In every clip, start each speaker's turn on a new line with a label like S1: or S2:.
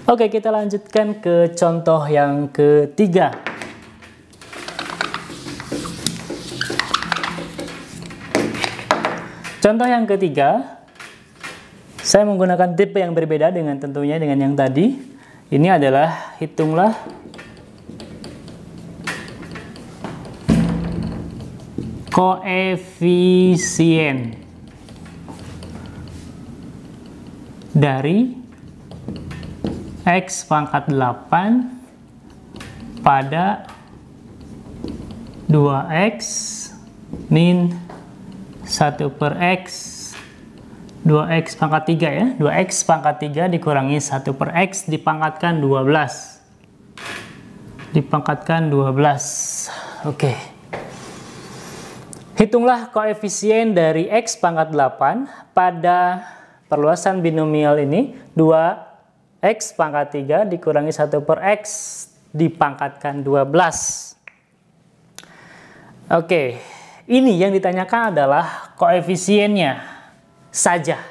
S1: Oke, kita lanjutkan ke contoh yang ketiga. Contoh yang ketiga, saya menggunakan tipe yang berbeda dengan tentunya dengan yang tadi. Ini adalah hitunglah koefisien dari X pangkat 8 pada 2X min 1/X 2X pangkat 3 ya, 2X pangkat 3 dikurangi 1/X dipangkatkan 12. Dipangkatkan 12. Oke. Hitunglah koefisien dari X pangkat 8 pada perluasan binomial ini 2X pangkat 3 dikurangi 1/X dipangkatkan 12. Oke, ini yang ditanyakan adalah koefisiennya saja,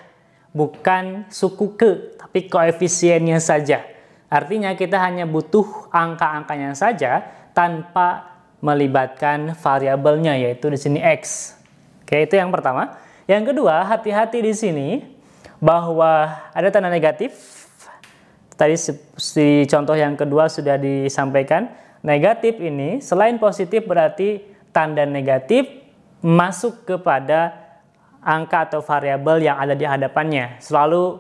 S1: bukan suku ke, tapi koefisiennya saja. Artinya kita hanya butuh angka-angkanya saja tanpa melibatkan variabelnya, yaitu di sini X. Oke, itu yang pertama. Yang kedua, hati-hati di sini bahwa ada tanda negatif. Tadi di contoh yang kedua sudah disampaikan, negatif ini selain positif berarti tanda negatif masuk kepada angka atau variabel yang ada di hadapannya. Selalu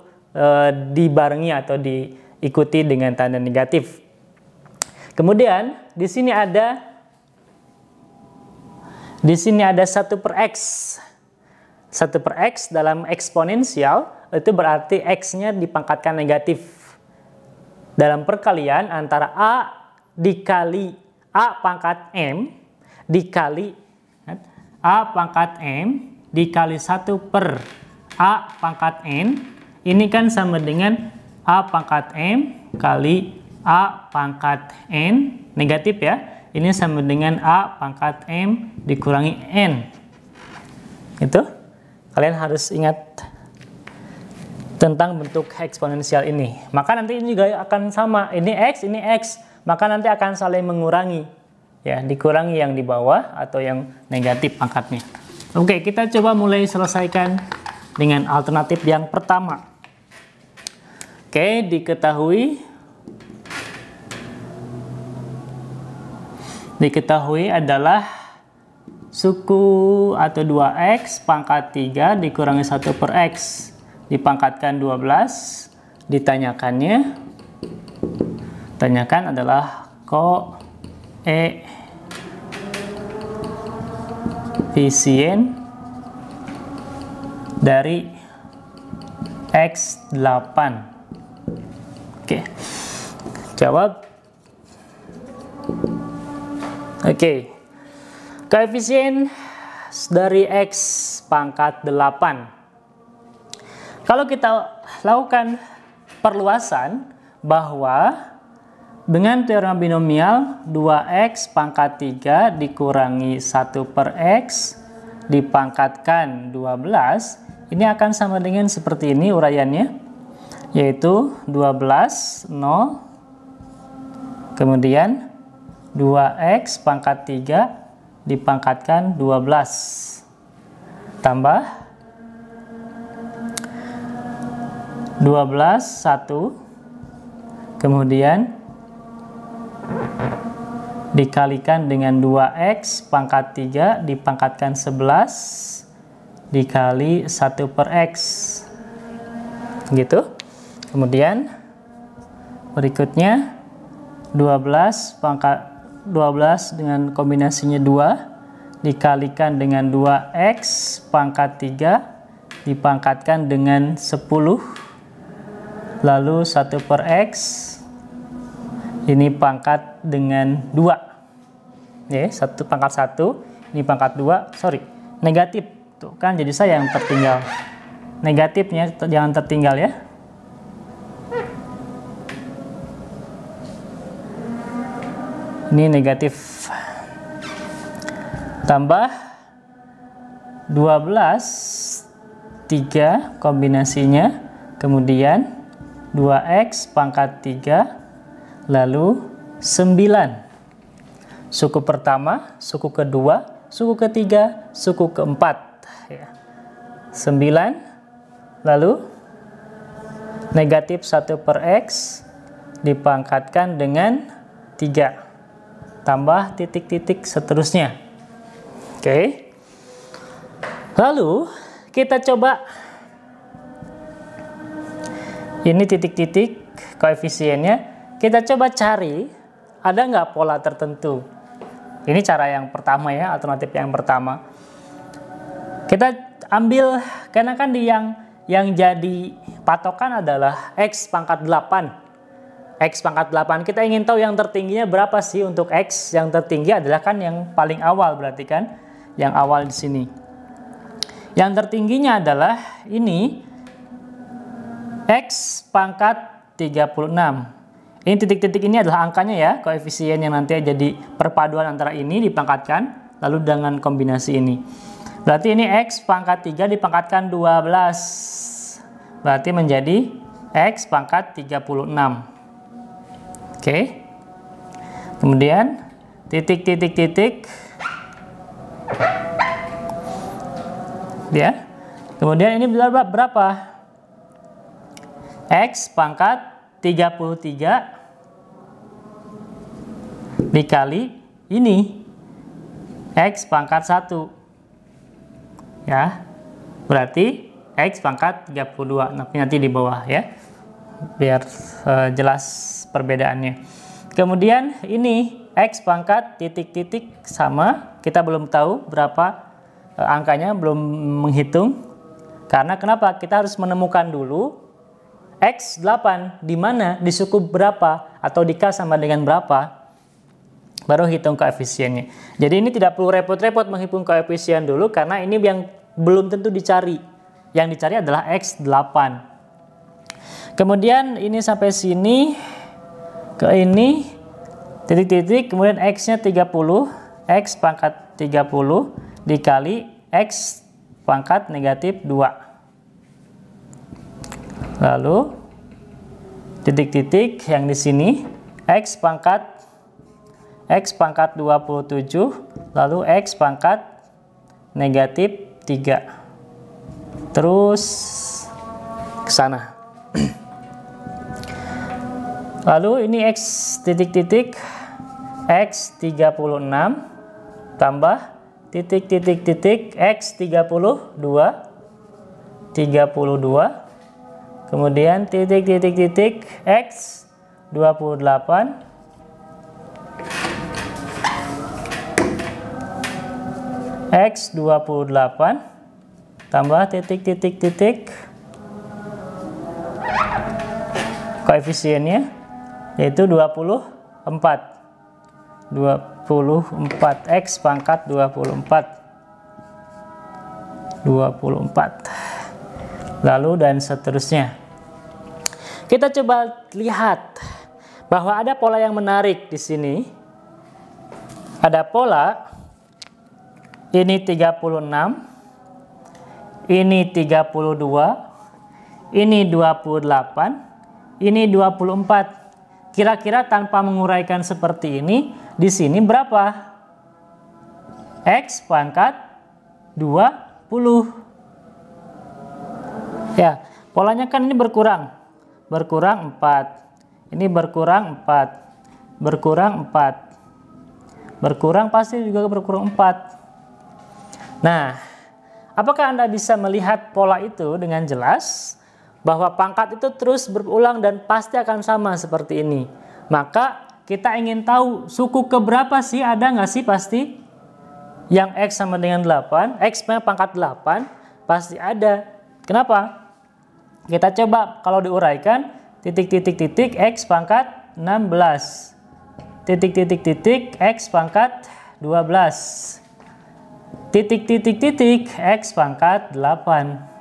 S1: dibarengi atau diikuti dengan tanda negatif. Kemudian di sini ada 1/X. 1/X dalam eksponensial itu berarti X-nya dipangkatkan negatif. Dalam perkalian antara A dikali A pangkat M dikali A pangkat M dikali 1/A pangkat N, ini kan sama dengan A pangkat M kali A pangkat N, negatif ya, ini sama dengan A pangkat M dikurangi N. Itu kalian harus ingat tentang bentuk eksponensial ini. Maka nanti ini juga akan sama, ini X, maka nanti akan saling mengurangi. Ya, dikurangi yang di bawah atau yang negatif pangkatnya. Oke, kita coba mulai selesaikan dengan alternatif yang pertama. Oke, diketahui adalah suku atau 2X pangkat 3 dikurangi 1/X dipangkatkan 12. Ditanyakan adalah koefisien dari X8. Oke, jawab. Oke, koefisien dari X pangkat 8. Kalau kita lakukan perluasan bahwa dengan teorema binomial 2X pangkat 3 dikurangi 1/X dipangkatkan 12, ini akan sama dengan seperti ini uraiannya, yaitu 12, 0, kemudian 2X pangkat 3 dipangkatkan 12, tambah 12, 1, kemudian dikalikan dengan 2X pangkat 3 dipangkatkan 11 dikali 1/X gitu. Kemudian berikutnya 12 dengan kombinasinya 2 dikalikan dengan 2X pangkat 3 dipangkatkan dengan 10 lalu 1/X ini pangkat dengan 2 ya, 1 pangkat 1 ini pangkat 2, sorry, negatif tuh kan, jadi saya yang tertinggal, negatifnya jangan tertinggal ya. Ini negatif, tambah 12 3 kombinasinya, kemudian 2x pangkat 3, lalu 9. Suku pertama, suku kedua, suku ketiga, suku keempat. 9, lalu negatif 1 per x dipangkatkan dengan 3. Tambah titik-titik seterusnya. Oke. Lalu kita coba ini titik-titik koefisiennya, kita coba cari ada nggak pola tertentu. Ini cara yang pertama ya, alternatif yang pertama. Kita ambil, karena kan yang jadi patokan adalah x pangkat 8. X pangkat 8, kita ingin tahu yang tertingginya berapa sih untuk x. Yang tertinggi adalah kan yang paling awal, berarti kan yang awal di sini. Yang tertingginya adalah ini x pangkat 36. Ini titik-titik ini adalah angkanya ya, koefisien yang nanti jadi perpaduan antara ini dipangkatkan lalu dengan kombinasi ini. Berarti ini x pangkat 3 dipangkatkan 12. Berarti menjadi x pangkat 36. Oke. Kemudian titik-titik-titik ya. Kemudian ini berapa? X pangkat 33 dikali ini X pangkat 1. Ya. Berarti X pangkat 32. Nanti di bawah ya. Biar jelas perbedaannya. Kemudian ini X pangkat titik-titik sama. Kita belum tahu berapa angkanya, belum menghitung. Karena kenapa? Kita harus menemukan dulu X8 di mana, di suku berapa, atau di K sama dengan berapa, baru hitung koefisiennya. Jadi ini tidak perlu repot-repot menghitung koefisien dulu, karena ini yang belum tentu dicari. Yang dicari adalah X8. Kemudian ini sampai sini, ke ini, titik-titik, kemudian X-nya 30, X pangkat 30, dikali X pangkat negatif 2. Lalu titik-titik yang di sini X pangkat 27, lalu X pangkat negatif 3. Terus ke sana. Lalu ini X titik-titik X 36 tambah titik-titik-titik X 32, kemudian titik-titik-titik X 28, X 28 tambah titik-titik-titik koefisiennya yaitu 24. X pangkat 24. Lalu dan seterusnya. Kita coba lihat bahwa ada pola yang menarik di sini. Ada pola ini 36, ini 32, ini 28, ini 24. Kira-kira tanpa menguraikan seperti ini, di sini berapa? X pangkat 20. Ya, polanya kan ini berkurang. Berkurang 4. Ini berkurang 4. Berkurang 4. Berkurang pasti juga berkurang 4. Nah, apakah Anda bisa melihat pola itu dengan jelas? Bahwa pangkat itu terus berulang dan pasti akan sama seperti ini. Maka kita ingin tahu suku keberapa sih, ada nggak sih pasti? Yang X sama dengan 8, X pangkat 8 pasti ada. Kenapa? Kita coba kalau diuraikan titik-titik-titik X pangkat 16, titik-titik-titik X pangkat 12, titik-titik-titik X pangkat 8.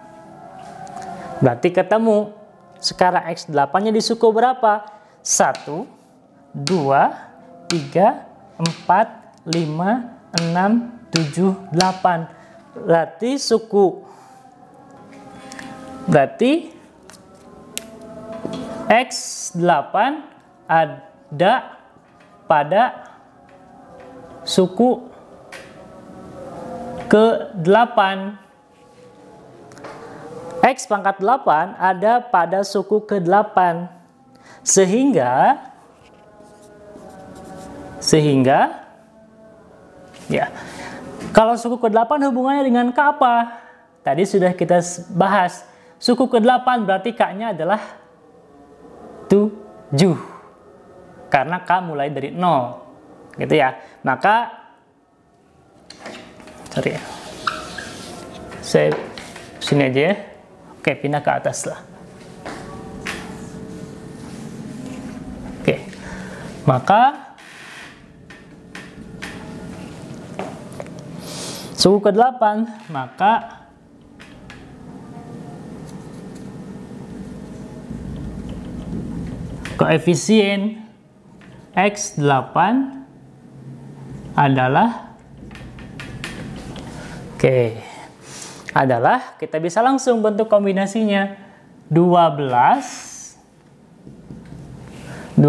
S1: Berarti ketemu sekarang X8 nya di suku berapa? 1, 2, 3, 4, 5, 6, 7, 8. Berarti X8 ada pada suku ke-8. X pangkat 8 ada pada suku ke-8. Sehingga ya, kalau suku ke-8 hubungannya dengan K apa? Tadi sudah kita bahas. Suku ke-8 berarti K-nya adalah 7. Karena K mulai dari 0. Gitu ya. Maka saya sini aja ya. Oke, pindah ke atas lah. Oke. Maka suku ke-8, maka koefisien X8 adalah kita bisa langsung bentuk kombinasinya 12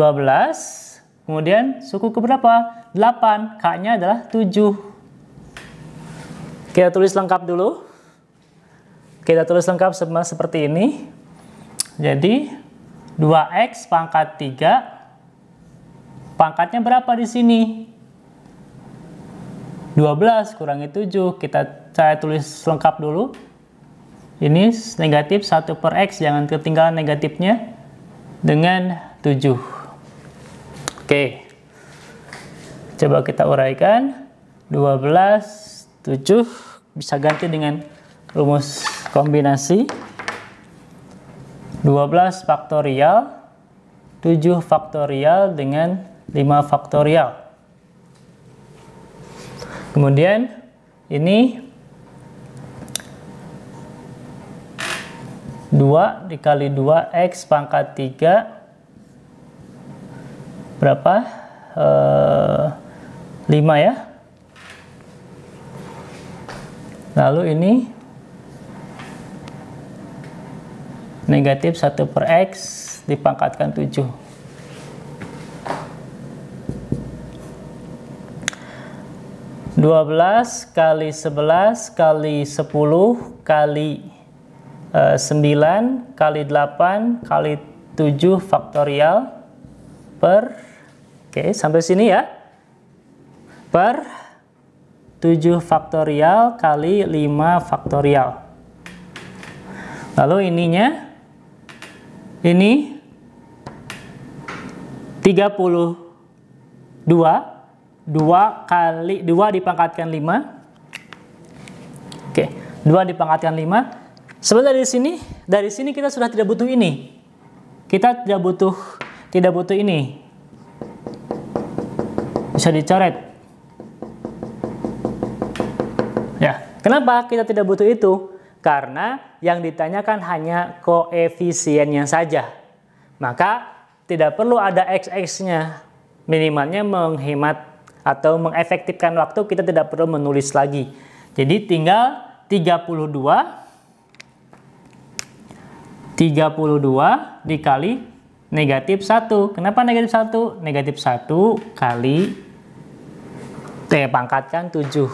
S1: kemudian suku ke berapa? 8, K-nya adalah 7. Kita tulis lengkap dulu. Kita tulis lengkap seperti ini. Jadi 2X pangkat 3 pangkatnya berapa di sini? 12 kurangi 7. Saya tulis lengkap dulu. Ini negatif 1 per X, jangan ketinggalan negatifnya, dengan 7. Oke. Coba kita uraikan. 12, 7 bisa ganti dengan rumus kombinasi. 12 faktorial, 7 faktorial dengan 5 faktorial. Kemudian ini 2 dikali 2X pangkat 3 berapa? 5 ya. Lalu ini negatif 1 per X dipangkatkan 7. Dua belas kali 11 kali 10 kali 9 kali 8 kali 7 faktorial per, sampai sini ya, per 7 faktorial kali 5 faktorial. Lalu ininya, ini 32, 2 dipangkatkan 5. 2 dipangkatkan 5. Sebenarnya dari sini kita sudah tidak butuh ini. Kita tidak butuh ini. Bisa dicoret. Ya, kenapa kita tidak butuh itu? Karena yang ditanyakan hanya koefisiennya saja. Maka tidak perlu ada x-nya. Minimalnya menghemat atau mengefektifkan waktu, kita tidak perlu menulis lagi. Jadi tinggal 32 dikali negatif 1. Kenapa negatif 1? Negatif 1 kali pangkatkan 7.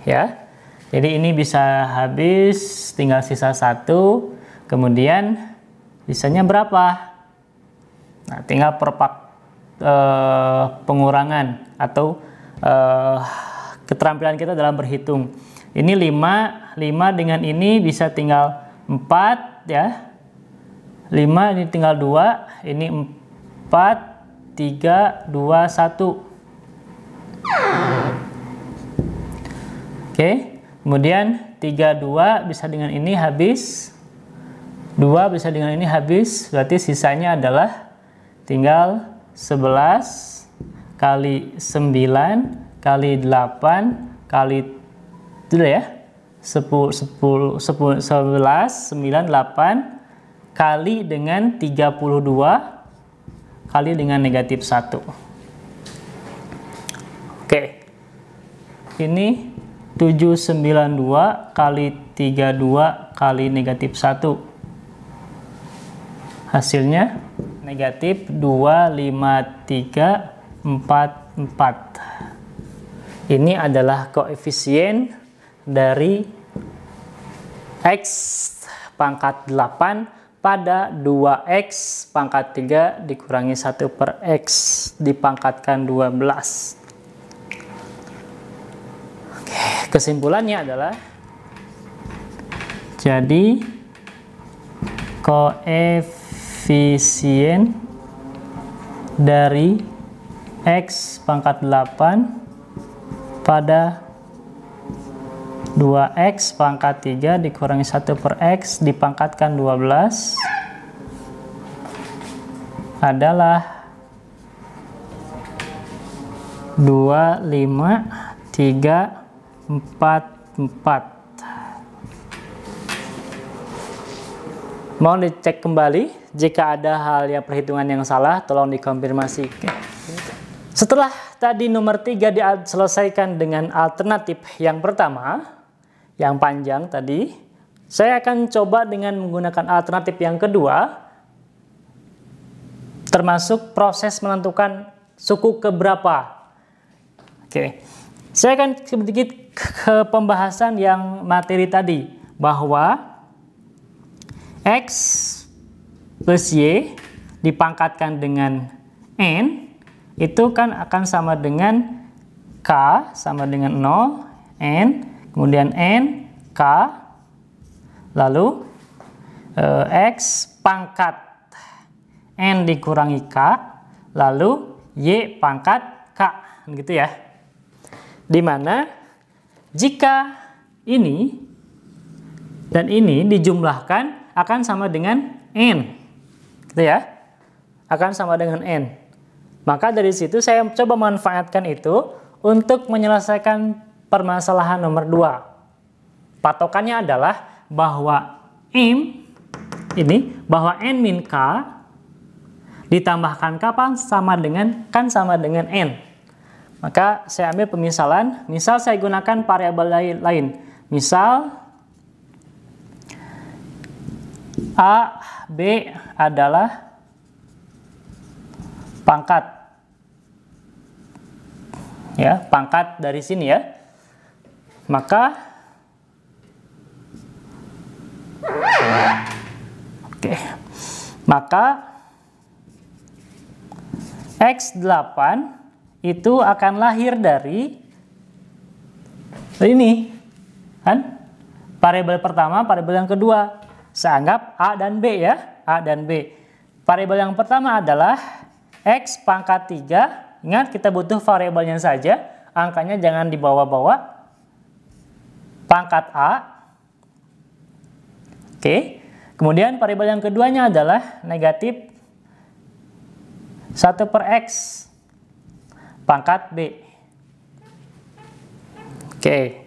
S1: Ya. Jadi ini bisa habis, tinggal sisa 1. Kemudian sisanya berapa? Nah, tinggal pengurangan atau keterampilan kita dalam berhitung. Ini 5 dengan ini bisa tinggal 4 ya. 5 ini tinggal 2, ini 4, 3, 2, 1. Kemudian 3, 2 bisa dengan ini habis. 2 bisa dengan ini habis, berarti sisanya adalah tinggal 11 kali 9 kali 8 kali itu ya. 11, 9, 8 kali dengan 32 kali dengan negatif 1. Ini 792 kali 32 kali negatif 1. Hasilnya negatif 2, 5, 3, 4, 4. Ini adalah koefisien dari X pangkat 8 pada 2X pangkat 3 dikurangi 1 per X dipangkatkan 12. Oke, kesimpulannya adalah jadi koefisien dari X pangkat 8 pada 2X pangkat 3 dikurangi 1 per X dipangkatkan 12 adalah 2, 5, 3, 4, 4. Mau dicek kembali, jika ada hal yang perhitungan yang salah, tolong dikonfirmasi. Setelah tadi nomor 3 diselesaikan dengan alternatif yang pertama, yang panjang tadi, saya akan coba dengan menggunakan alternatif yang kedua, termasuk proses menentukan suku keberapa. Oke, saya akan sedikit ke pembahasan yang materi tadi, bahwa X plus Y dipangkatkan dengan N, itu kan akan sama dengan K sama dengan 0, N, kemudian N, K, lalu X pangkat N dikurangi K, lalu Y pangkat K, gitu ya. Dimana jika ini dan ini dijumlahkan akan sama dengan N, gitu ya, akan sama dengan N. Maka dari situ saya coba manfaatkan itu untuk menyelesaikan permasalahan nomor 2. Patokannya adalah bahwa M ini, bahwa N min K ditambahkan K sama dengan N. Maka saya ambil pemisalan, misal saya gunakan variabel lain. Misal A, B adalah pangkat, ya, pangkat dari sini ya. Maka X8 itu akan lahir dari ini kan, variabel pertama, variabel yang kedua. Saya anggap A dan B ya, A dan B. Variabel yang pertama adalah X pangkat 3. Ingat, kita butuh variabelnya saja, angkanya jangan dibawa-bawa. Pangkat A. Oke. Kemudian variabel yang keduanya adalah negatif 1 per X pangkat B. Oke.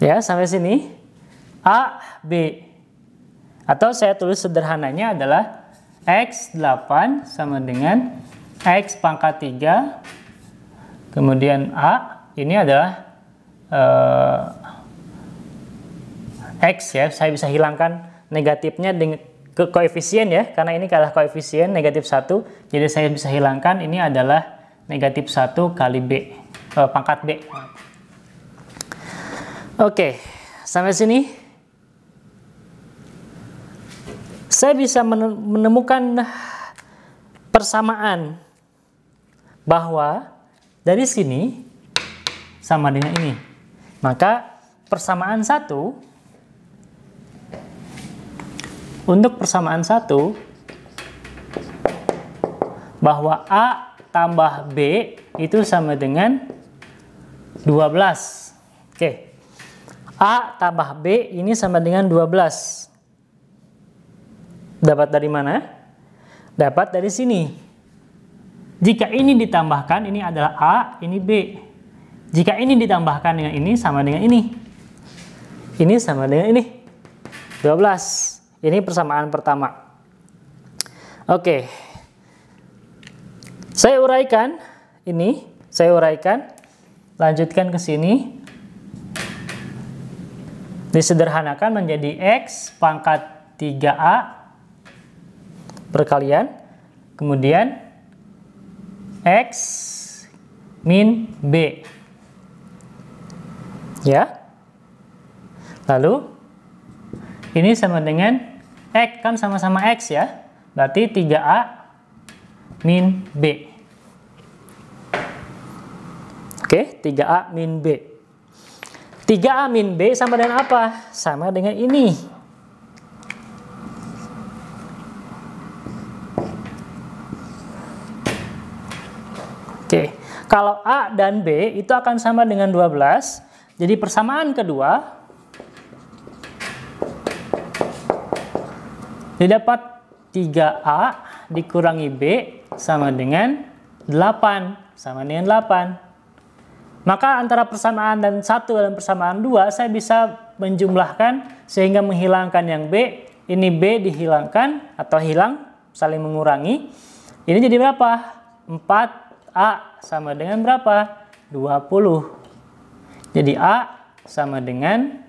S1: Ya, sampai sini. A, B. Atau saya tulis sederhananya adalah X8 sama dengan X pangkat 3. Kemudian A, ini adalah X ya. Saya bisa hilangkan negatifnya dengan ke koefisien ya. Karena ini adalah koefisien negatif 1. Jadi saya bisa hilangkan, ini adalah negatif 1 kali B. Pangkat B. Oke. Sampai sini. Saya bisa menemukan persamaan bahwa dari sini sama dengan ini. Maka persamaan 1, untuk persamaan 1, bahwa A tambah B itu sama dengan 12. Oke. A tambah B ini sama dengan 12. Dapat dari mana? Dapat dari sini. Jika ini ditambahkan, ini adalah A, ini B. Jika ini ditambahkan dengan ini, sama dengan ini. Ini sama dengan ini. 12. Ini persamaan pertama. Oke. Saya uraikan ini. Saya uraikan. Lanjutkan ke sini. Disederhanakan menjadi X pangkat 3A perkalian, kemudian X min B. Ya. Lalu ini sama dengan X, kan sama-sama X ya. Berarti 3A min B. Oke, 3A min B. 3A min B sama dengan apa? Sama dengan ini. Oke, kalau A dan B itu akan sama dengan 12. Jadi persamaan kedua didapat 3A dikurangi B sama dengan 8. Sama dengan 8. Maka antara persamaan dan 1 dan persamaan 2 saya bisa menjumlahkan sehingga menghilangkan yang B. Ini B dihilangkan atau hilang, saling mengurangi. Ini jadi berapa? 4A sama dengan berapa? 20. Jadi A sama dengan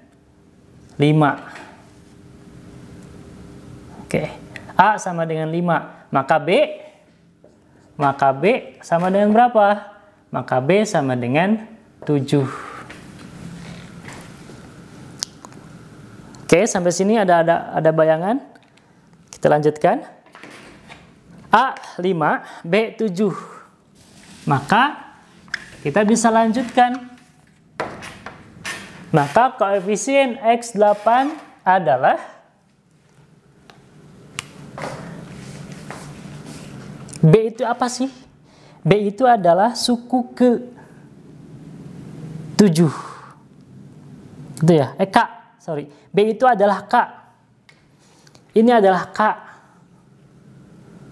S1: 5. Oke, A sama dengan 5. Maka B sama dengan berapa? Maka B sama dengan 7. Oke, sampai sini ada bayangan. Kita lanjutkan. A 5, B 7. Maka kita bisa lanjutkan. Maka koefisien X8 adalah B itu apa sih? B itu adalah suku ke 7. Itu ya, K, sorry. B itu adalah K. Ini adalah K.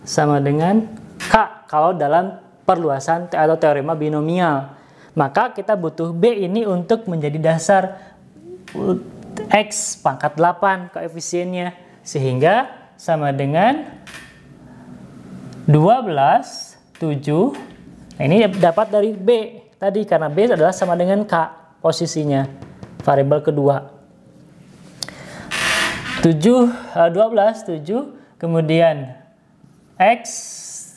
S1: Sama dengan K kalau dalam perluasan atau teorema binomial. Maka kita butuh B ini untuk menjadi dasar X pangkat 8 koefisiennya. Sehingga sama dengan 12, 7. Nah, ini dapat dari B tadi karena B adalah sama dengan K posisinya, variabel kedua. 12, 7. Kemudian X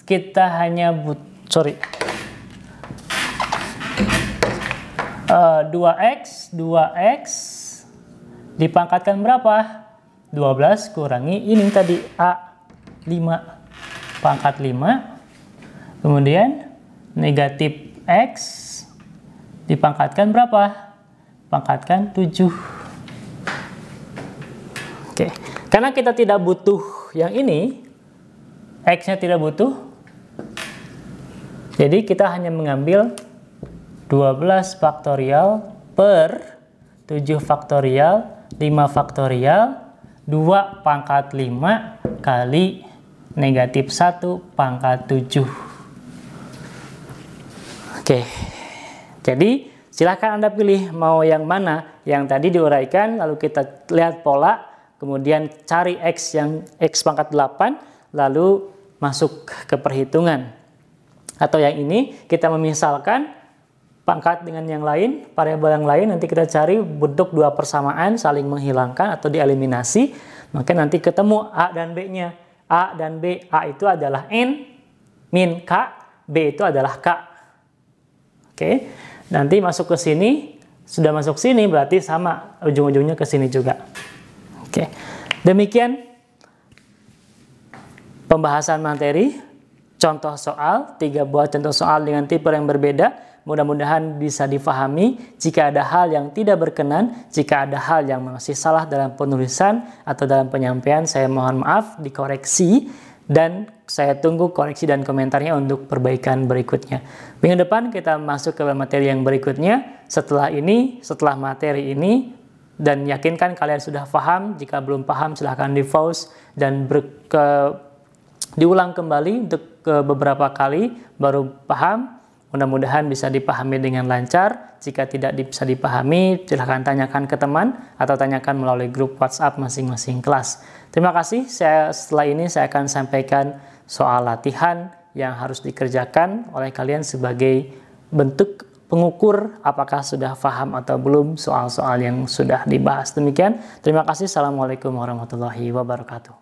S1: kita hanya 2X dipangkatkan berapa? 12 kurangi ini tadi A 5 pangkat 5. Kemudian negatif X dipangkatkan berapa? Pangkatkan 7. Oke, karena kita tidak butuh yang ini, X-nya tidak butuh, jadi kita hanya mengambil 12 faktorial per 7 faktorial, 5 faktorial, 2 pangkat 5 kali negatif 1 pangkat 7. Oke, jadi silahkan Anda pilih mau yang mana. Yang tadi diuraikan, lalu kita lihat pola, kemudian cari X yang X pangkat 8, lalu masuk ke perhitungan. Atau yang ini, kita memisalkan pangkat dengan yang lain, variabel yang lain, nanti kita cari bentuk dua persamaan, saling menghilangkan atau dieliminasi, maka nanti ketemu A dan B-nya. A dan B, A itu adalah N min K, B itu adalah K. Oke, nanti masuk ke sini, sudah masuk sini berarti sama ujung-ujungnya ke sini juga. Oke, demikian pembahasan materi, contoh soal, 3 buah contoh soal dengan tipe yang berbeda. Mudah-mudahan bisa difahami. Jika ada hal yang tidak berkenan, jika ada hal yang masih salah dalam penulisan atau dalam penyampaian, saya mohon maaf, dikoreksi. Dan saya tunggu koreksi dan komentarnya untuk perbaikan berikutnya. Minggu depan kita masuk ke materi yang berikutnya. Setelah materi ini, dan yakinkan kalian sudah paham. Jika belum paham, silahkan di-pause dan diulang kembali untuk beberapa kali baru paham. Mudah-mudahan bisa dipahami dengan lancar. Jika tidak bisa dipahami, silahkan tanyakan ke teman atau tanyakan melalui grup WhatsApp masing-masing kelas. Terima kasih. Setelah ini saya akan sampaikan soal latihan yang harus dikerjakan oleh kalian sebagai bentuk pengukur apakah sudah paham atau belum soal-soal yang sudah dibahas. Demikian. Terima kasih. Assalamualaikum warahmatullahi wabarakatuh.